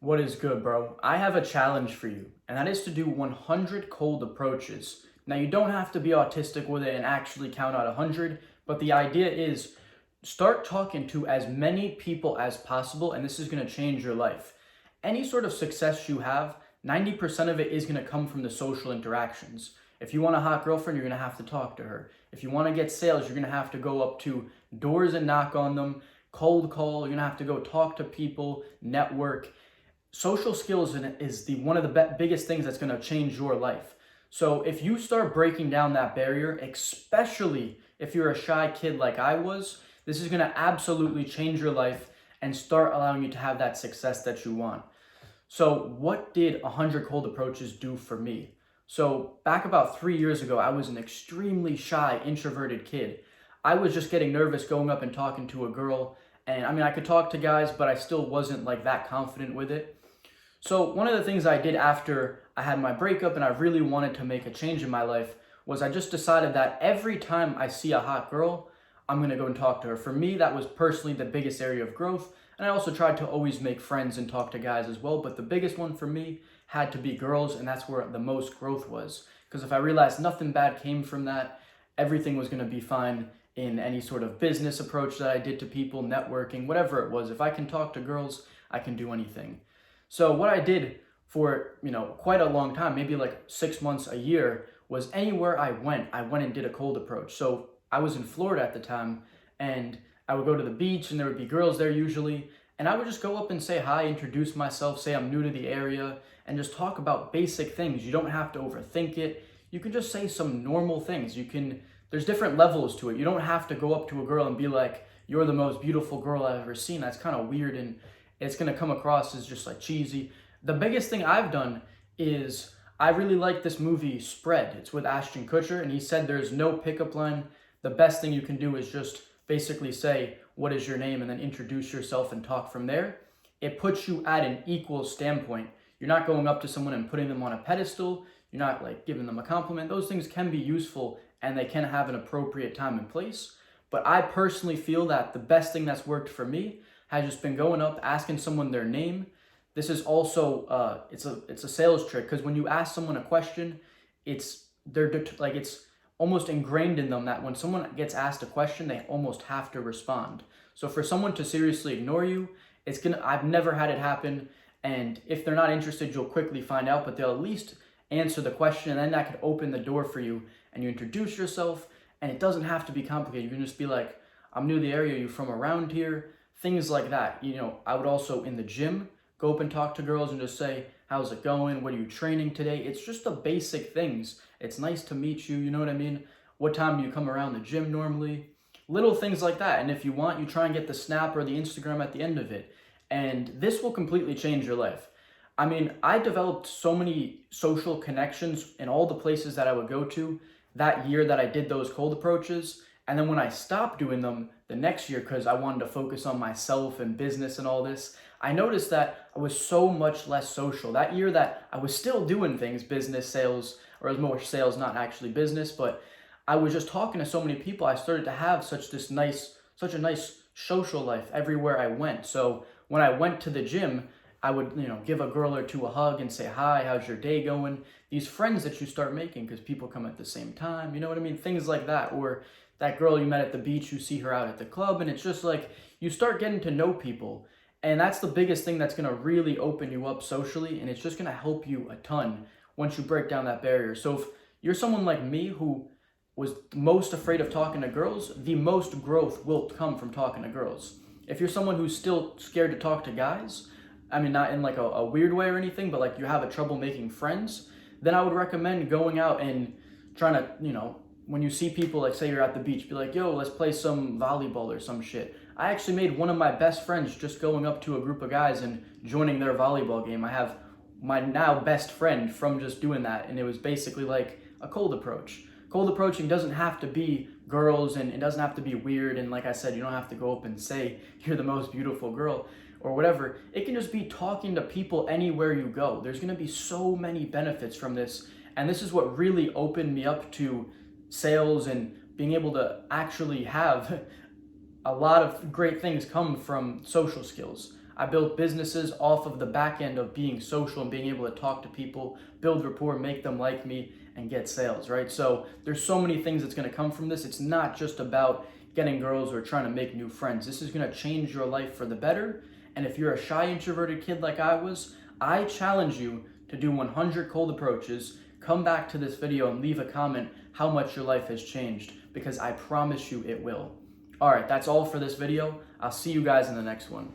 What is good, bro? I have a challenge for you, and that is to do 100 cold approaches. Now, you don't have to be autistic with it and actually count out 100, but the idea is start talking to as many people as possible, and this is going to change your life. Any sort of success you have, 90% of it is going to come from the social interactions. If you want a hot girlfriend, you're going to have to talk to her. If you want to get sales, you're going to have to go up to doors and knock on them, cold call, you're going to have to go talk to people, network. Social skills is the one of the biggest things that's going to change your life. So if you start breaking down that barrier, especially if you're a shy kid like I was, this is going to absolutely change your life and start allowing you to have that success that you want. So what did 100 cold approaches do for me? So back about 3 years ago, I was an extremely shy, introverted kid. I was just getting nervous going up and talking to a girl. And I mean, I could talk to guys, but I still wasn't like that confident with it. So one of the things I did after I had my breakup and I really wanted to make a change in my life was I just decided that every time I see a hot girl, I'm going to go and talk to her. For me, that was personally the biggest area of growth. And I also tried to always make friends and talk to guys as well. But the biggest one for me had to be girls, and that's where the most growth was. Because if I realized nothing bad came from that, everything was going to be fine in any sort of business approach that I did to people, networking, whatever it was. If I can talk to girls, I can do anything. So what I did for, quite a long time, maybe like 6 months, a year, was anywhere I went and did a cold approach. So I was in Florida at the time, and I would go to the beach and there would be girls there usually, and I would just go up and say hi, introduce myself, say I'm new to the area, and just talk about basic things. You don't have to overthink it. You can just say some normal things. There's different levels to it. You don't have to go up to a girl and be like, "You're the most beautiful girl I've ever seen." That's kind of weird, and it's going to come across as just like cheesy. The biggest thing I've done is I really like this movie Spread. It's with Ashton Kutcher, and he said there's no pickup line. The best thing you can do is just basically say, "What is your name?" and then introduce yourself and talk from there. It puts you at an equal standpoint. You're not going up to someone and putting them on a pedestal. You're not like giving them a compliment. Those things can be useful and they can have an appropriate time and place. But I personally feel that the best thing that's worked for me has just been going up, asking someone their name. This is also it's a sales trick, because when you ask someone a question, it's almost ingrained in them that when someone gets asked a question, they almost have to respond. So for someone to seriously ignore you, I've never had it happen. And if they're not interested, you'll quickly find out, but they'll at least answer the question, and then that could open the door for you. And you introduce yourself, and it doesn't have to be complicated. You can just be like, "I'm new to the area, you from around here?" Things like that. I would also in the gym go up and talk to girls and just say, "How's it going? What are you training today?" It's just the basic things. It's nice to meet you, you know what I mean? What time do you come around the gym normally? Little things like that. And if you want, you try and get the snap or the Instagram at the end of it. And this will completely change your life. I mean, I developed so many social connections in all the places that I would go to that year that I did those cold approaches. And then when I stopped doing them the next year, because I wanted to focus on myself and business and all this, I noticed that I was so much less social. That year that I was still doing things, business, sales, or it was more sales, not actually business, but I was just talking to so many people. I started to have such a nice social life everywhere I went. So when I went to the gym, I would, give a girl or two a hug and say, "Hi, how's your day going?" These friends that you start making because people come at the same time, you know what I mean? Things like that. Or that girl you met at the beach, you see her out at the club, and it's just like you start getting to know people. And that's the biggest thing that's going to really open you up socially, and it's just going to help you a ton once you break down that barrier. So if you're someone like me who was most afraid of talking to girls, the most growth will come from talking to girls. If you're someone who's still scared to talk to guys, I mean, not in like a weird way or anything, but like you have a trouble making friends, then I would recommend going out and trying to, when you see people, like say you're at the beach, be like, "Yo, let's play some volleyball or some shit." I actually made one of my best friends just going up to a group of guys and joining their volleyball game. I have my now best friend from just doing that, and it was basically like a cold approach. Cold approaching doesn't have to be girls, and it doesn't have to be weird, and like I said, you don't have to go up and say you're the most beautiful girl or whatever. It can just be talking to people anywhere you go. There's going to be so many benefits from this, and this is what really opened me up to sales and being able to actually have a lot of great things come from social skills. I built businesses off of the back end of being social and being able to talk to people, build rapport, make them like me, and get sales, right? So there's so many things that's going to come from this. It's not just about getting girls or trying to make new friends. This is going to change your life for the better. And if you're a shy, introverted kid like I was, I challenge you to do 100 cold approaches. Come back to this video and leave a comment how much your life has changed, because I promise you it will. All right, that's all for this video. I'll see you guys in the next one.